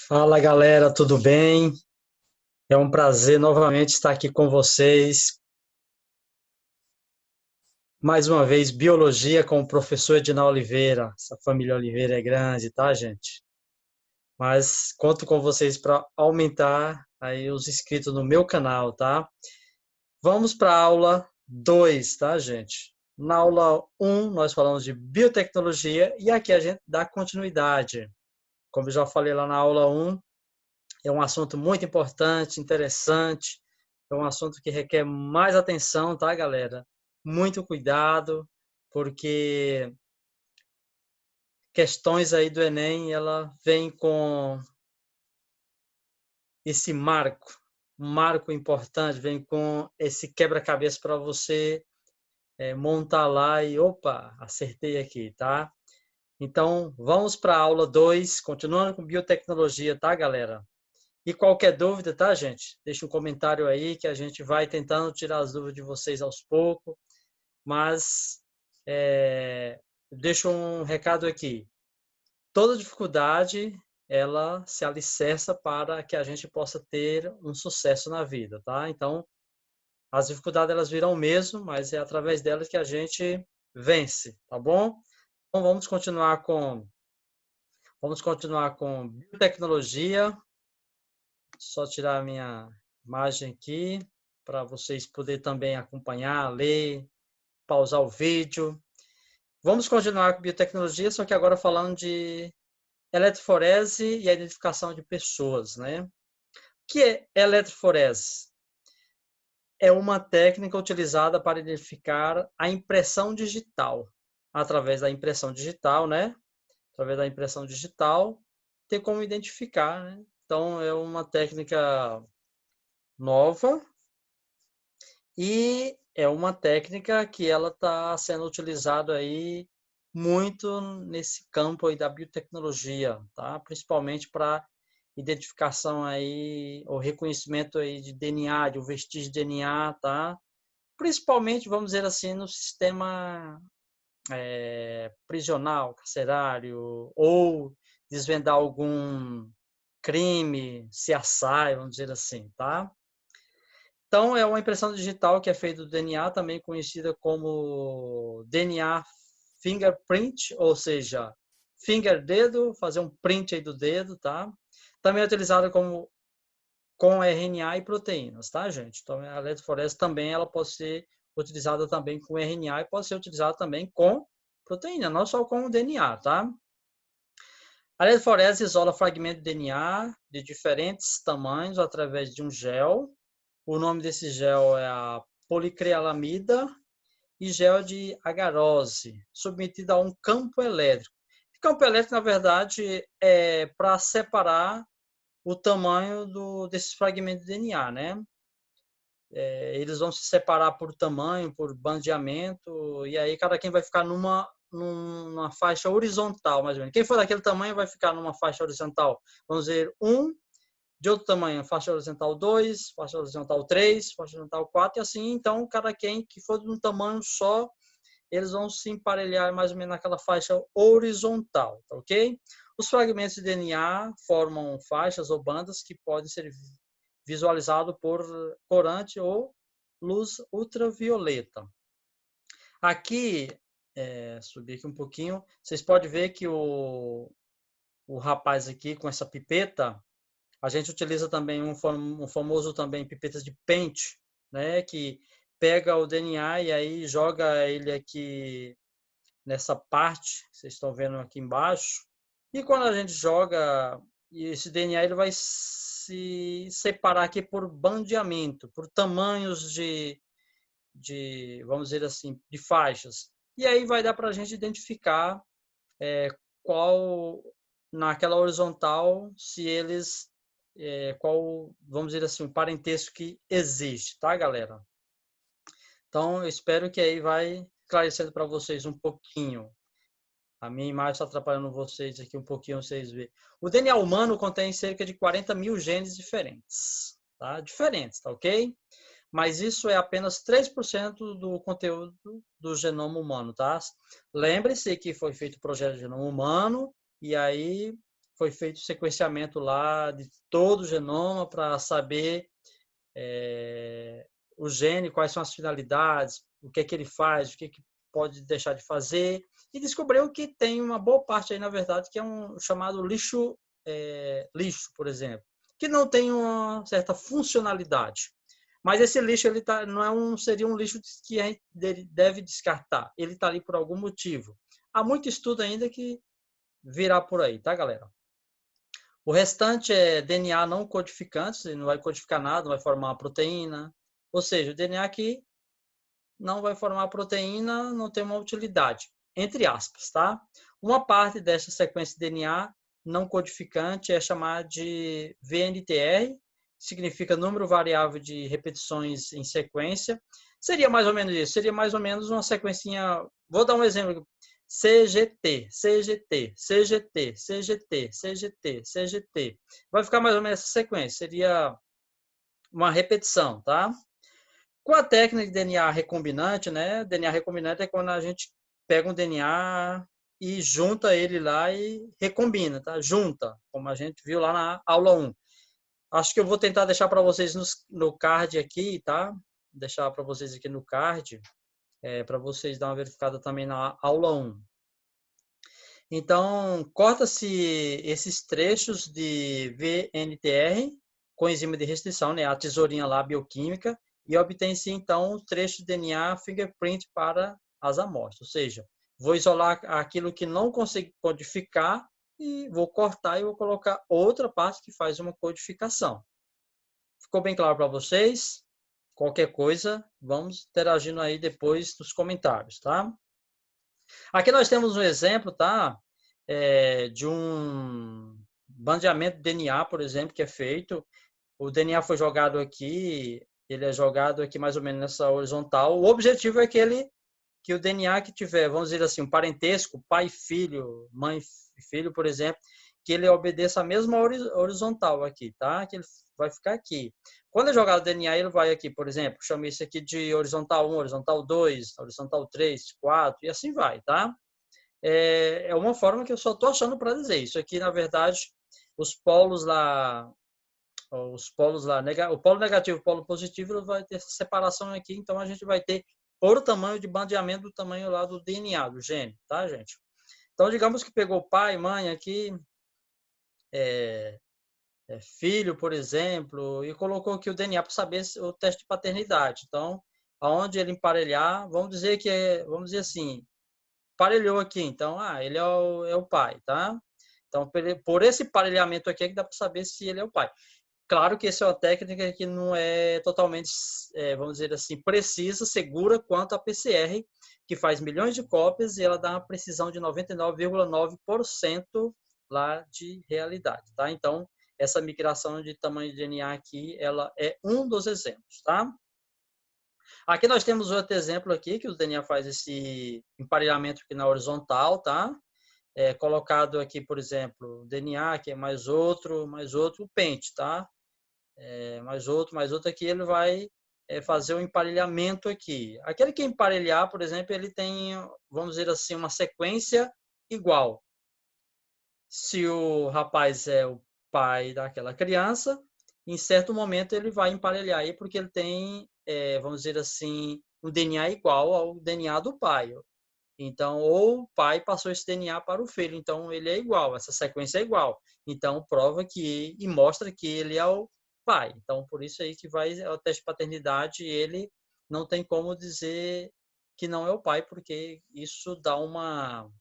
Fala galera, tudo bem? É um prazer novamente estar aqui com vocês. Mais uma vez, Biologia com o professor Edinal Oliveira. Essa família Oliveira é grande, tá, gente? Mas conto com vocês para aumentar aí os inscritos no meu canal, tá? Vamos para a aula 2, tá, gente? Na aula 1, nós falamos de biotecnologia e aqui a gente dá continuidade. Como eu já falei lá na aula 1, é um assunto muito importante, interessante. É um assunto que requer mais atenção, tá, galera? Muito cuidado, porque questões aí do Enem, ela vem com esse marco, um marco importante, vem com esse quebra-cabeça para você montar lá e, opa, acertei aqui, tá? Então, vamos para a aula 2, continuando com biotecnologia, tá, galera? E qualquer dúvida, tá, gente? Deixa um comentário aí que a gente vai tentando tirar as dúvidas de vocês aos poucos. Mas deixo um recado aqui. Toda dificuldade, ela se alicerça para que a gente possa ter um sucesso na vida, tá? Então, as dificuldades elas virão mesmo, mas é através delas que a gente vence, tá bom? Então, vamos continuar com biotecnologia. Só tirar a minha imagem aqui para vocês poderem também acompanhar, ler, pausar o vídeo. Vamos continuar com biotecnologia, só que agora falando de eletroforese e a identificação de pessoas, né? O que é eletroforese? É uma técnica utilizada para identificar a impressão digital. Através da impressão digital, né? Através da impressão digital, tem como identificar, né? Então, é uma técnica nova e é uma técnica que ela está sendo utilizada aí muito nesse campo aí da biotecnologia, tá? Principalmente para identificação aí, ou reconhecimento aí de DNA, de um vestígio de DNA, tá? Principalmente, vamos dizer assim, no sistema prisional, carcerário, ou desvendar algum crime, CSI, vamos dizer assim, tá? Então, é uma impressão digital que é feita do DNA, também conhecida como DNA fingerprint, ou seja, finger dedo, fazer um print aí do dedo, tá? Também é utilizada com RNA e proteínas, tá, gente? Então, a eletroforese também ela pode ser utilizada também com RNA e pode ser utilizada também com proteína, não só com o DNA, tá? A eletroforese isola fragmentos de DNA de diferentes tamanhos através de um gel. O nome desse gel é a policrilamida e gel de agarose, submetido a um campo elétrico. O campo elétrico, na verdade, é para separar o tamanho desses fragmentos de DNA, né? Eles vão se separar por tamanho, por bandeamento, e aí cada quem vai ficar numa faixa horizontal, mais ou menos. Quem for daquele tamanho vai ficar numa faixa horizontal. Vamos dizer, de outro tamanho, faixa horizontal 2, faixa horizontal 3, faixa horizontal 4, e assim, então, cada quem que for de um tamanho só, eles vão se emparelhar mais ou menos naquela faixa horizontal, tá ok? Os fragmentos de DNA formam faixas ou bandas que podem ser visualizados por corante ou luz ultravioleta. Aqui, subir aqui um pouquinho, vocês podem ver que o rapaz aqui com essa pipeta, a gente utiliza também um famoso também pipetas de pente, né, que pega o DNA e aí joga ele aqui nessa parte, vocês estão vendo aqui embaixo. E quando a gente joga, esse DNA ele vai se separar aqui por bandeamento, por tamanhos vamos dizer assim, de faixas. E aí vai dar para a gente identificar qual, naquela horizontal, se eles qual, vamos dizer assim, o parentesco que existe, tá, galera? Então, eu espero que aí vai esclarecendo para vocês um pouquinho. A minha imagem está atrapalhando vocês aqui um pouquinho, vocês verem. O DNA humano contém cerca de 40 mil genes diferentes, tá? Diferentes, tá ok? Mas isso é apenas 3% do conteúdo do genoma humano, tá? Lembre-se que foi feito o projeto de genoma humano e aí foi feito o sequenciamento lá de todo o genoma para saber o gene, quais são as finalidades, o que é que ele faz, o que é que pode deixar de fazer, e descobriu que tem uma boa parte aí, na verdade, que é um chamado lixo, por exemplo, que não tem uma certa funcionalidade. Mas esse lixo ele não seria um lixo que a gente deve descartar. Ele está ali por algum motivo. Há muito estudo ainda que virá por aí, tá, galera? O restante é DNA não codificante, não vai codificar nada, não vai formar uma proteína. Ou seja, o DNA aqui não vai formar proteína, não tem uma utilidade, entre aspas, tá? Uma parte dessa sequência de DNA não codificante é chamada de VNTR, significa número variável de repetições em sequência. Seria mais ou menos isso, seria mais ou menos uma sequencinha, vou dar um exemplo, CGT, CGT, CGT, CGT, CGT, CGT. Vai ficar mais ou menos essa sequência, seria uma repetição, tá? Com a técnica de DNA recombinante, né? DNA recombinante é quando a gente pega um DNA e junta ele lá e recombina, tá? Junta, como a gente viu lá na aula 1. Acho que eu vou tentar deixar para vocês no card aqui, tá? Deixar para vocês aqui no card, para vocês dar uma verificada também na aula 1. Então, corta-se esses trechos de VNTR com enzima de restrição, né? A tesourinha lá bioquímica, e obtém-se então um trecho de DNA fingerprint para as amostras. Ou seja, vou isolar aquilo que não consigo codificar e vou cortar e vou colocar outra parte que faz uma codificação. Ficou bem claro para vocês? Qualquer coisa, vamos interagindo aí depois nos comentários, tá? Aqui nós temos um exemplo, tá? De um bandeamento de DNA, por exemplo, que é feito. O DNA foi jogado aqui, ele é jogado aqui mais ou menos nessa horizontal. O objetivo é que o DNA que tiver, vamos dizer assim, um parentesco, pai e filho, mãe e filho, por exemplo, que ele obedeça a mesma horizontal aqui, tá? Que ele vai ficar aqui. Quando é jogado o DNA, ele vai aqui, por exemplo, chama isso aqui de horizontal 1, horizontal 2, horizontal 3, 4, e assim vai, tá? É uma forma que eu só estou achando para dizer. Isso aqui, na verdade, os polos lá, o polo negativo e o polo positivo, vai ter essa separação aqui, então a gente vai ter por tamanho de bandeamento do tamanho lá do DNA, do gene, tá, gente? Então, digamos que pegou pai, mãe aqui, filho, por exemplo, e colocou aqui o DNA para saber o teste de paternidade. Então, aonde ele emparelhar, vamos dizer assim, parelhou aqui, então, ele é o pai, tá? Então, por esse parelhamento aqui é que dá para saber se ele é o pai. Claro que essa é uma técnica que não é totalmente, vamos dizer assim, precisa, segura quanto a PCR, que faz milhões de cópias e ela dá uma precisão de 99,9% lá de realidade, tá? Então, essa migração de tamanho de DNA aqui, ela é um dos exemplos, tá? Aqui nós temos outro exemplo aqui, que o DNA faz esse emparelhamento aqui na horizontal, tá? Colocado aqui, por exemplo, DNA, que é mais outro, o pente, tá? Mais outro aqui, ele vai fazer o emparelhamento aqui. Aquele que emparelhar, por exemplo, ele tem, vamos dizer assim, uma sequência igual. Se o rapaz é o pai daquela criança, em certo momento ele vai emparelhar aí, porque ele tem, vamos dizer assim, um DNA igual ao DNA do pai. Então, ou o pai passou esse DNA para o filho, então ele é igual, essa sequência é igual. Então, prova que, e mostra que ele é o pai. Então, por isso aí que vai o teste de paternidade, ele não tem como dizer que não é o pai, porque isso dá uma,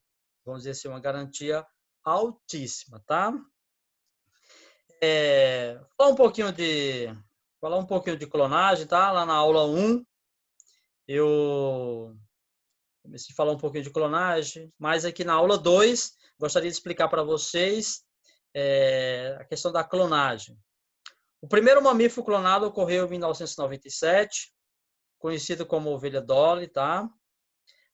vamos dizer assim, uma garantia altíssima, tá? Falar um pouquinho de clonagem, tá? Lá na aula 1, eu comecei a falar um pouquinho de clonagem, mas aqui na aula 2, gostaria de explicar para vocês a questão da clonagem. O primeiro mamífero clonado ocorreu em 1997, conhecido como ovelha Dolly, tá?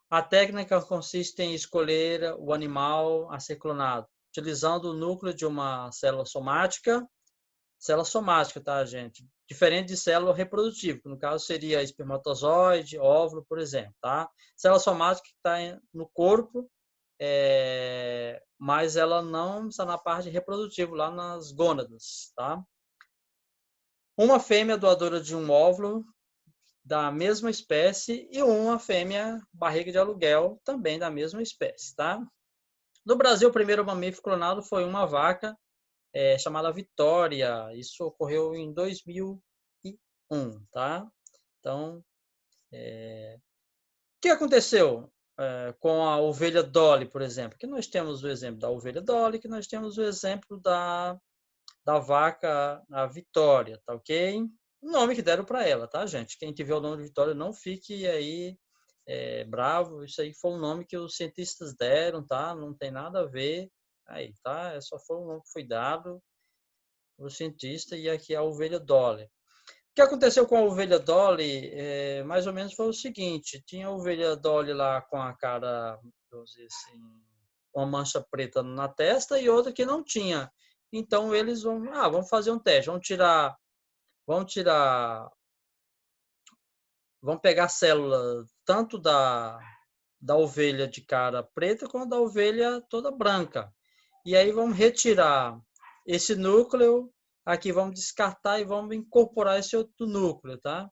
A técnica consiste em escolher o animal a ser clonado, utilizando o núcleo de uma célula somática, tá, gente? Diferente de célula reprodutiva, que no caso seria espermatozoide, óvulo, por exemplo, tá? Célula somática que está no corpo mas ela não está na parte reprodutiva, lá nas gônadas, tá? Uma fêmea doadora de um óvulo da mesma espécie e uma fêmea barriga de aluguel também da mesma espécie, tá? No Brasil, o primeiro mamífero clonado foi uma vaca chamada Vitória. Isso ocorreu em 2001, tá? Então, o que aconteceu com a ovelha Dolly, por exemplo? Que nós temos o exemplo da ovelha Dolly, que nós temos o exemplo da vaca, a Vitória, tá ok? O nome que deram para ela, tá, gente? Quem tiver o nome de Vitória, não fique aí bravo. Isso aí foi um nome que os cientistas deram, tá? Não tem nada a ver aí, tá? Só foi um nome que foi dado para o cientista e aqui é a ovelha Dolly. O que aconteceu com a ovelha Dolly, mais ou menos foi o seguinte, tinha a ovelha Dolly lá com a cara, vamos dizer assim, uma mancha preta na testa e outra que não tinha. Então eles vamos fazer um teste, vamos pegar a célula tanto da ovelha de cara preta quanto da ovelha toda branca. E aí vamos retirar esse núcleo, aqui vamos descartar e vamos incorporar esse outro núcleo, tá?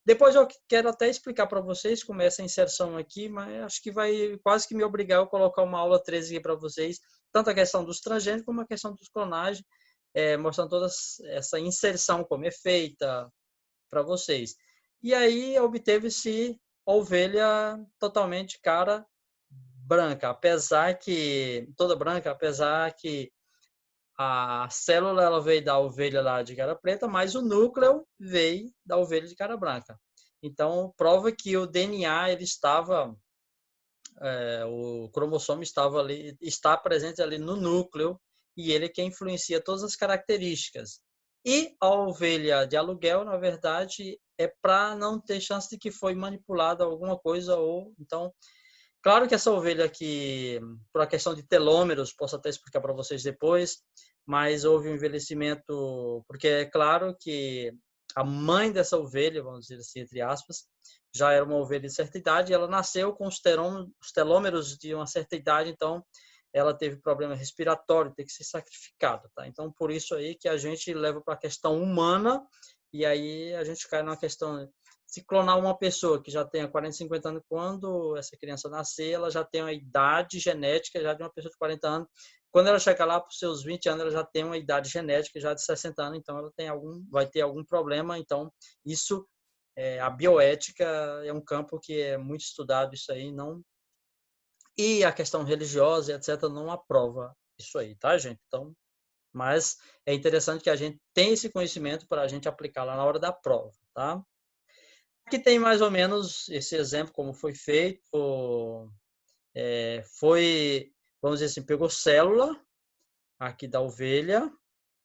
Depois eu quero até explicar para vocês como é essa inserção aqui, mas acho que vai quase que me obrigar a colocar uma aula 13 aqui para vocês, tanto a questão dos transgênicos como a questão dos clonagens, mostrando toda essa inserção, como é feita para vocês. E aí obteve-se a ovelha totalmente cara branca, toda branca, apesar que a célula ela veio da ovelha lá de cara preta, mas o núcleo veio da ovelha de cara branca. Então, prova que o DNA ele estava, o cromossomo estava ali, está presente ali no núcleo e ele que influencia todas as características. E a ovelha de aluguel, na verdade, é para não ter chance de que foi manipulada alguma coisa ou então. Claro que essa ovelha aqui, por a questão de telômeros, posso até explicar para vocês depois, mas houve um envelhecimento, porque é claro que a mãe dessa ovelha, vamos dizer assim, entre aspas, já era uma ovelha de certa idade, e ela nasceu com os telômeros de uma certa idade, então ela teve problema respiratório, tem que ser sacrificada, tá? Então, por isso aí que a gente leva para a questão humana, e aí a gente cai numa questão se clonar uma pessoa que já tenha 40, 50 anos, quando essa criança nascer, ela já tem uma idade genética já de uma pessoa de 40 anos. Quando ela chegar lá para os seus 20 anos, ela já tem uma idade genética já de 60 anos, então ela vai ter algum problema. Então, isso, a bioética é um campo que é muito estudado, isso aí não. E a questão religiosa, etc., não aprova isso aí, tá, gente? Então, mas é interessante que a gente tenha esse conhecimento para a gente aplicar lá na hora da prova, tá? Aqui tem mais ou menos esse exemplo, como foi feito. Vamos dizer assim, pegou célula aqui da ovelha.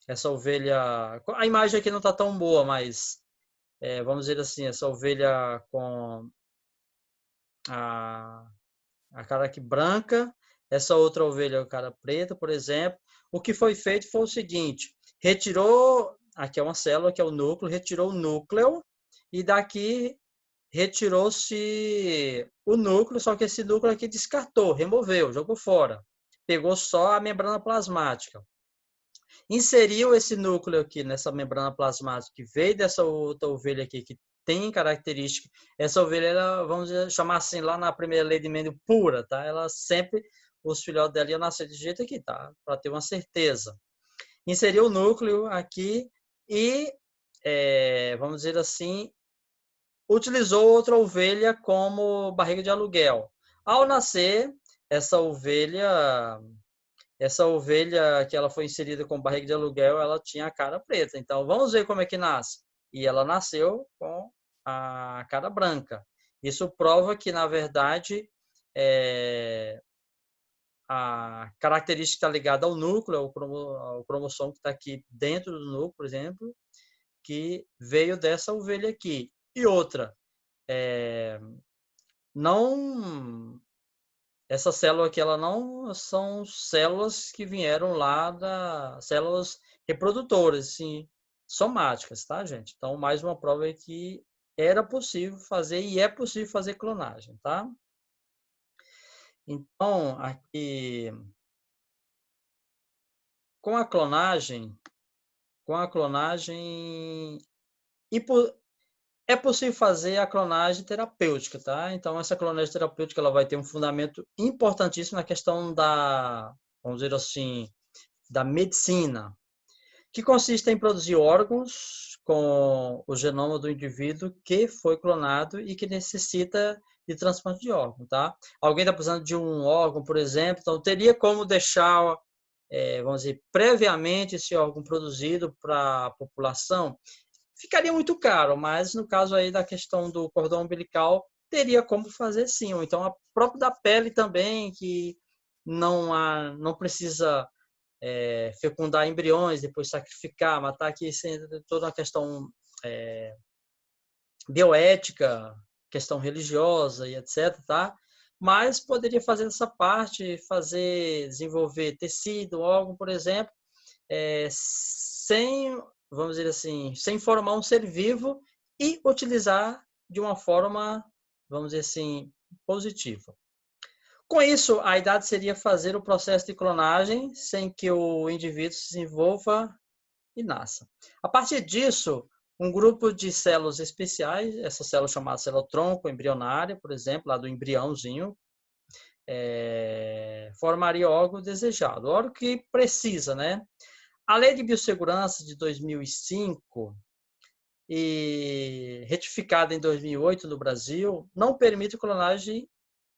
Essa ovelha, a imagem aqui não está tão boa, mas vamos dizer assim, essa ovelha com a cara aqui branca, essa outra ovelha com cara preta, por exemplo. O que foi feito foi o seguinte, retirou, aqui é uma célula, que é o núcleo, retirou o núcleo e daqui retirou-se o núcleo, só que esse núcleo aqui descartou, removeu, jogou fora. Pegou só a membrana plasmática. Inseriu esse núcleo aqui nessa membrana plasmática que veio dessa outra ovelha aqui, que tem característica. Essa ovelha, ela, vamos chamar assim, lá na primeira lei de Mendel pura, tá? Ela sempre, os filhotes dela iam nascer de jeito aqui, tá? Para ter uma certeza. Inseriu o núcleo aqui e, vamos dizer assim, utilizou outra ovelha como barriga de aluguel. Ao nascer, essa ovelha que ela foi inserida com barriga de aluguel, ela tinha a cara preta. Então, vamos ver como é que nasce. E ela nasceu com a cara branca. Isso prova que, na verdade, a característica ligada ao núcleo, ao cromossomo que está aqui dentro do núcleo, por exemplo, que veio dessa ovelha aqui. E outra, não, essa célula aqui, ela não são células que vieram lá células reprodutoras, sim, somáticas, tá, gente? Então, mais uma prova aí que era possível fazer e é possível fazer clonagem, tá? Então, aqui, com a clonagem, com a clonagem, e é possível fazer a clonagem terapêutica, tá? Então, essa clonagem terapêutica ela vai ter um fundamento importantíssimo na questão da, vamos dizer assim, da medicina, que consiste em produzir órgãos com o genoma do indivíduo que foi clonado e que necessita de transplante de órgão, tá? Alguém está precisando de um órgão, por exemplo, então teria como deixar, vamos dizer, previamente esse órgão produzido para a população? Ficaria muito caro, mas no caso aí da questão do cordão umbilical, teria como fazer sim. Ou então a própria da pele também, que não precisa fecundar embriões, depois sacrificar, matar, aqui toda uma questão bioética, questão religiosa e etc, tá? Mas poderia fazer essa parte, desenvolver tecido, órgão, por exemplo, sem, vamos dizer assim, sem formar um ser vivo e utilizar de uma forma, vamos dizer assim, positiva. Com isso, a idade seria fazer o processo de clonagem sem que o indivíduo se desenvolva e nasça. A partir disso, um grupo de células especiais, essa célula chamada célula-tronco embrionária, por exemplo, lá do embriãozinho, formaria o órgão desejado, o órgão que precisa, né? A Lei de Biossegurança de 2005 e retificada em 2008 no Brasil não permite clonagem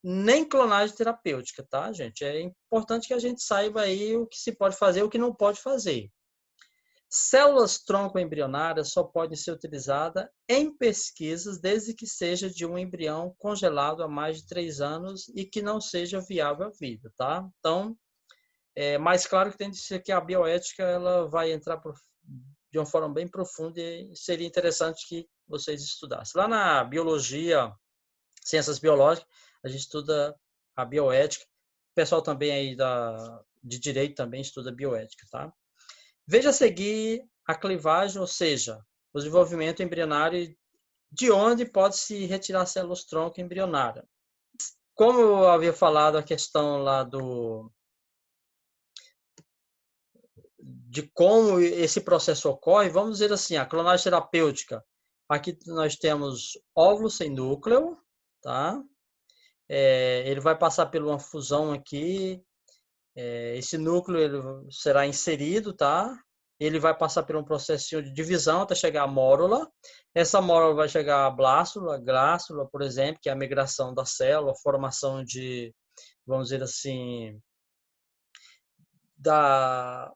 nem clonagem terapêutica, tá, gente? É importante que a gente saiba aí o que se pode fazer e o que não pode fazer. Células tronco embrionárias só podem ser utilizadas em pesquisas desde que seja de um embrião congelado há mais de 3 anos e que não seja viável à vida, tá? Então, mais claro que tem de ser que a bioética ela vai entrar de uma forma bem profunda e seria interessante que vocês estudassem. Lá na biologia, ciências biológicas, a gente estuda a bioética. O pessoal também aí de direito também estuda bioética, tá? Veja a seguir a clivagem, ou seja, o desenvolvimento embrionário de onde pode-se retirar células-tronco embrionária. Como eu havia falado a questão lá de como esse processo ocorre, vamos dizer assim, a clonagem terapêutica. Aqui nós temos óvulo sem núcleo, tá? Ele vai passar por uma fusão aqui, esse núcleo ele será inserido, tá? Ele vai passar por um processo de divisão até chegar à mórula. Essa mórula vai chegar à blástula, glástula, por exemplo, que é a migração da célula, a formação de, vamos dizer assim, da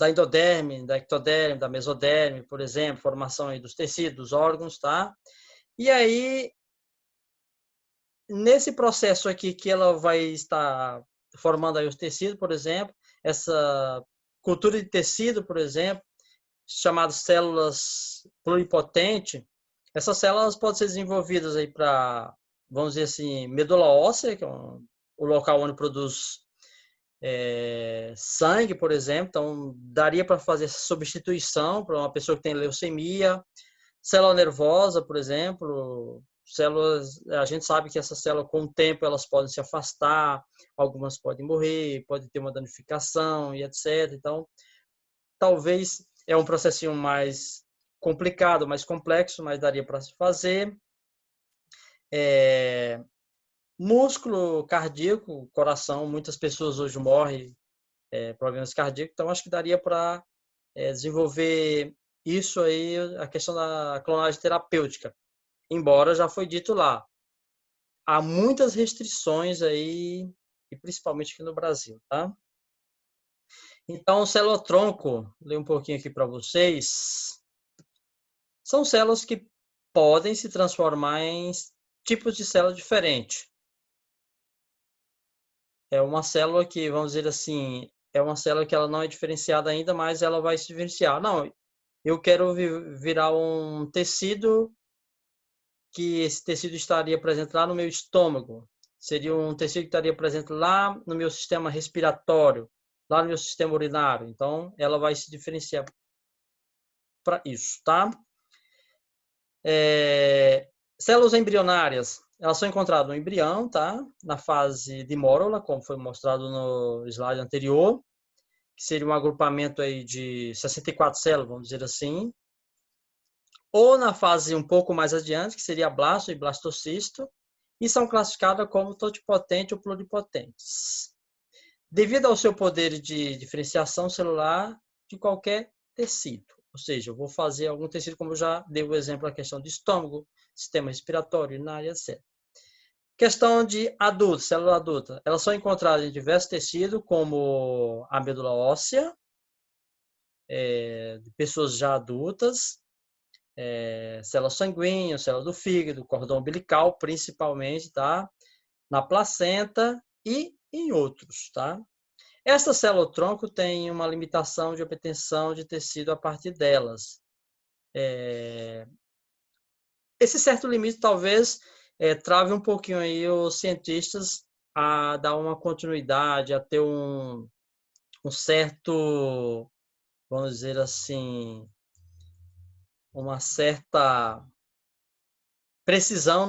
endoderme, da ectoderme, da mesoderme, por exemplo, formação aí dos tecidos, dos órgãos, tá? E aí, nesse processo aqui que ela vai estar formando aí os tecidos, por exemplo, essa cultura de tecido, por exemplo, chamadas células pluripotentes, essas células podem ser desenvolvidas aí para, vamos dizer assim, medula óssea, que é o local onde produz sangue, por exemplo, então daria para fazer essa substituição para uma pessoa que tem leucemia, célula nervosa, por exemplo, células, a gente sabe que essas células com o tempo elas podem se afastar, algumas podem morrer, pode ter uma danificação e etc. Então, talvez é um processinho mais complicado, mais complexo, mas daria para se fazer. Músculo cardíaco, coração, muitas pessoas hoje morrem problemas cardíacos, então acho que daria para desenvolver isso aí, a questão da clonagem terapêutica. Embora já foi dito lá, há muitas restrições aí, e principalmente aqui no Brasil, tá? Então, célula-tronco, leio um pouquinho aqui para vocês, são células que podem se transformar em tipos de célula diferentes. É uma célula que, vamos dizer assim, é uma célula que ela não é diferenciada ainda, mas ela vai se diferenciar. Não, eu quero virar um tecido que esse tecido estaria presente lá no meu estômago. Seria um tecido que estaria presente lá no meu sistema respiratório, lá no meu sistema urinário. Então, ela vai se diferenciar para isso, tá? Células embrionárias. elas são encontradas no embrião, tá? Na fase de mórula, como foi mostrado no slide anterior, que seria um agrupamento aí de 64 células, vamos dizer assim. Ou na fase um pouco mais adiante, que seria blasto e blastocisto, e são classificadas como totipotentes ou pluripotentes, devido ao seu poder de diferenciação celular de qualquer tecido. Ou seja, eu vou fazer algum tecido, como eu já dei o exemplo, a questão de estômago, sistema respiratório, urinário, etc. Questão de adulto, célula adulta. Elas são encontradas em diversos tecidos, como a medula óssea, de pessoas já adultas, células sanguíneas, células do fígado, cordão umbilical, principalmente, tá? Na placenta e em outros, tá? Esta célula-tronco tem uma limitação de obtenção de tecido a partir delas. Esse certo limite talvez trave um pouquinho aí os cientistas a dar uma continuidade, a ter um certo, vamos dizer assim, uma certa precisão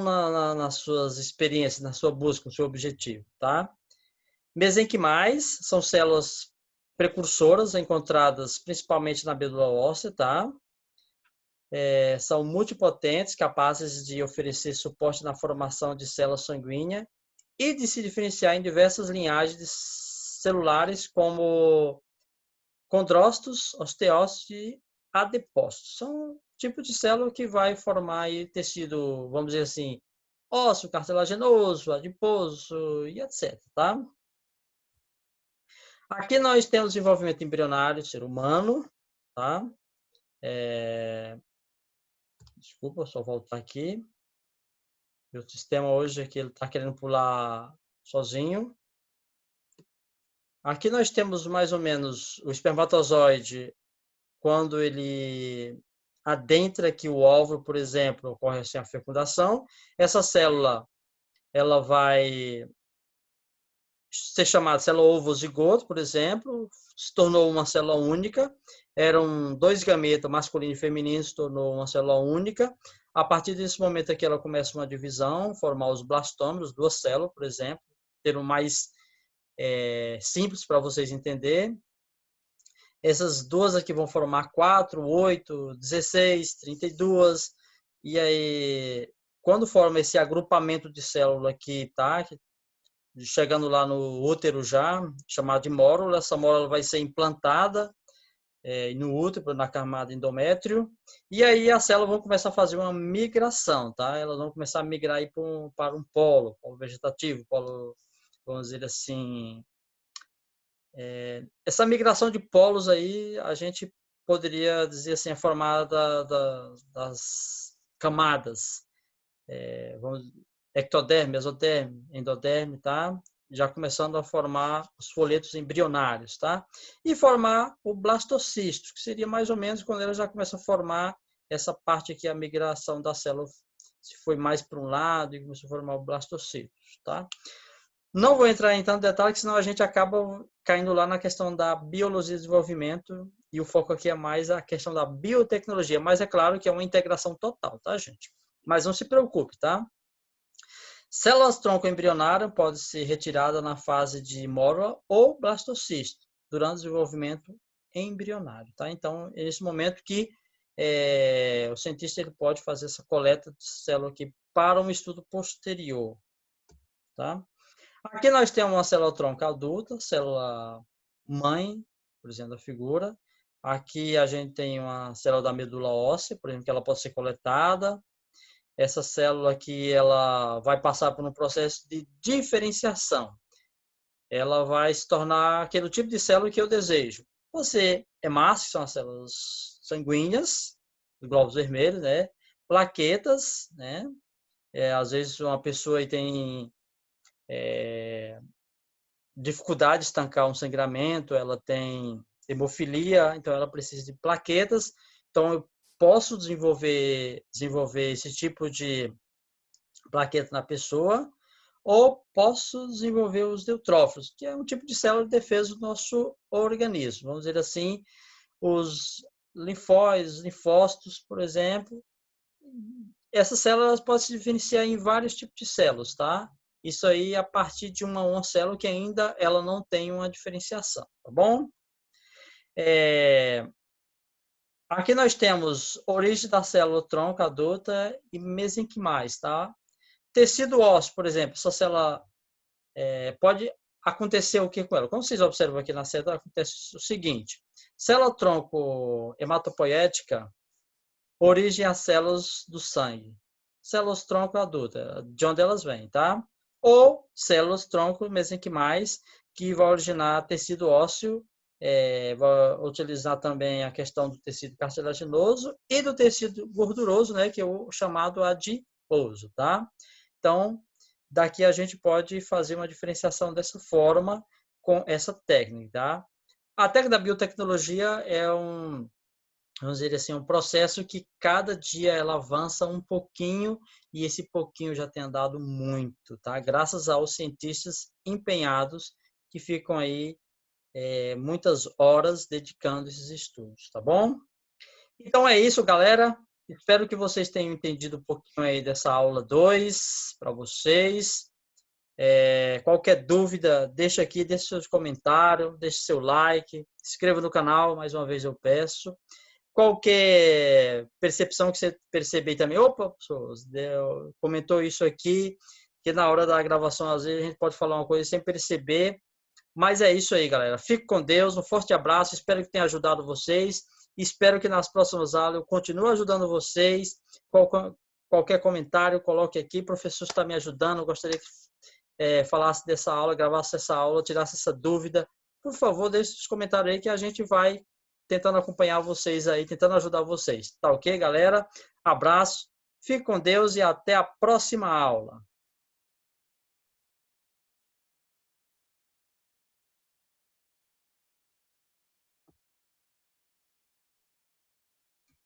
nas suas experiências, na sua busca, no seu objetivo, tá? Mesenquimais são células precursoras encontradas principalmente na medula óssea, tá? São multipotentes, capazes de oferecer suporte na formação de células sanguíneas e de se diferenciar em diversas linhagens celulares, como condrócitos, osteócitos e adipócitos. São tipos de célula que vai formar aí tecido, vamos dizer assim, ósseo, cartilaginoso, adiposo e etc. Tá? Aqui nós temos desenvolvimento embrionário do ser humano. Tá? Desculpa, só voltar aqui. Meu sistema hoje aqui ele está querendo pular sozinho. Aqui nós temos mais ou menos o espermatozoide, quando ele adentra aqui o óvulo, por exemplo, ocorre assim a fecundação. Essa célula ela vai ser chamada célula ovo-zigoto, por exemplo, se tornou uma célula única. Eram dois gametas, masculino e feminino, se tornou uma célula única. A partir desse momento aqui ela começa uma divisão, formar os blastômeros, duas células, por exemplo, ter um mais simples para vocês entenderem. Essas duas aqui vão formar 4, 8, 16, 32. E aí, quando forma esse agrupamento de célula aqui, tá? Chegando lá no útero já, chamado de mórula, essa mórula vai ser implantada no útero, na camada endométrio. E aí as células vão começar a fazer uma migração, tá? Elas vão começar a migrar aí para um polo vegetativo, polo, vamos dizer assim. Essa migração de polos aí, a gente poderia dizer assim, é formada das camadas, vamos, ectoderme, mesoderme, endoderme, tá? Já começando a formar os folhetos embrionários, tá? E formar o blastocisto, que seria mais ou menos quando ela já começa a formar essa parte aqui, a migração da célula, se foi mais para um lado e começou a formar o blastocisto, tá? Não vou entrar em tanto detalhe, senão a gente acaba caindo lá na questão da biologia de desenvolvimento, e o foco aqui é mais a questão da biotecnologia, mas é claro que é uma integração total, tá, gente? Mas não se preocupe, tá? Células tronco embrionário podem ser retiradas na fase de mórula ou blastocisto, durante o desenvolvimento embrionário, tá? Então, é nesse momento que o cientista ele pode fazer essa coleta de célula aqui para um estudo posterior, tá? Aqui nós temos uma célula tronco adulta, célula mãe, por exemplo, da figura. Aqui a gente tem uma célula da medula óssea, por exemplo, que ela pode ser coletada. Essa célula aqui ela vai passar por um processo de diferenciação. Ela vai se tornar aquele tipo de célula que eu desejo. Você é massa, que são as células sanguíneas, os glóbulos vermelhos, né? Plaquetas, né? Às vezes uma pessoa aí tem dificuldade de estancar um sangramento, ela tem hemofilia, então ela precisa de plaquetas. Então eu posso desenvolver esse tipo de plaqueta na pessoa, ou posso desenvolver os neutrófilos, que é um tipo de célula de defesa do nosso organismo. Vamos dizer assim, os linfóides, linfócitos, por exemplo, essas células podem se diferenciar em vários tipos de células, tá? Isso aí a partir de uma célula que ainda ela não tem uma diferenciação, tá bom? Aqui nós temos origem da célula tronco adulta e mesenquimais, tá? Tecido ósseo, por exemplo, essa célula pode acontecer o que com ela? Como vocês observam aqui na célula, acontece o seguinte: célula tronco hematopoética, origem às células do sangue. Células tronco adulta, de onde elas vêm, tá? Ou células tronco mesenquimais, que vai originar tecido ósseo, vai utilizar também a questão do tecido cartilaginoso e do tecido gorduroso, né, que é o chamado adiposo, tá? Então, daqui a gente pode fazer uma diferenciação dessa forma com essa técnica, tá? A técnica da biotecnologia é vamos dizer assim, um processo que cada dia ela avança um pouquinho e esse pouquinho já tem andado muito, tá? Graças aos cientistas empenhados que ficam aí muitas horas dedicando esses estudos, tá bom? Então é isso, galera. Espero que vocês tenham entendido um pouquinho aí dessa aula 2 para vocês. Qualquer dúvida, deixa aqui, deixa seus comentários, deixa seu like, se inscreva no canal, mais uma vez eu peço. Qualquer percepção que você perceber também, opa, pessoas, comentou isso aqui, que na hora da gravação às vezes a gente pode falar uma coisa sem perceber, mas é isso aí, galera. Fique com Deus, um forte abraço, espero que tenha ajudado vocês, espero que nas próximas aulas eu continue ajudando vocês. Qualquer comentário, coloque aqui, o professor está me ajudando, eu gostaria que falasse dessa aula, gravasse essa aula, tirasse essa dúvida. Por favor, deixe os comentários aí que a gente vai tentando acompanhar vocês aí, tentando ajudar vocês. Tá ok, galera? Abraço, fique com Deus e até a próxima aula.